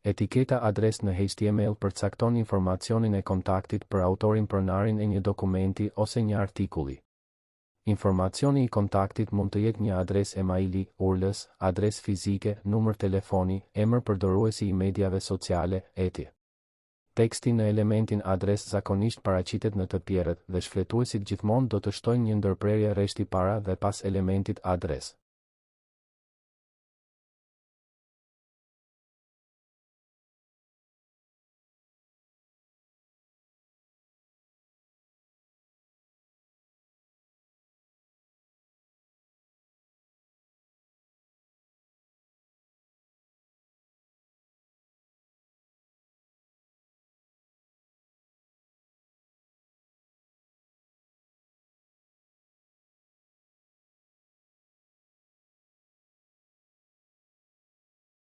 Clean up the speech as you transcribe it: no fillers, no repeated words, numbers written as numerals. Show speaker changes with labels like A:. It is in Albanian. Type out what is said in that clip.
A: Etiketa adres në HTML përcakton informacionin e kontaktit për autorin pronarin e një dokumenti ose një artikulli. Informacioni i kontaktit mund të jetë një adresë emaili, URL-s, adresë fizike, numër telefoni, emër përdoruesi i mediave sociale, etc. Teksti në elementin adres zakonisht paraqitet në të tjerët dhe shfletuesit gjithmonë do të shtojnë një ndërprerje rreshti para dhe pas elementit adres.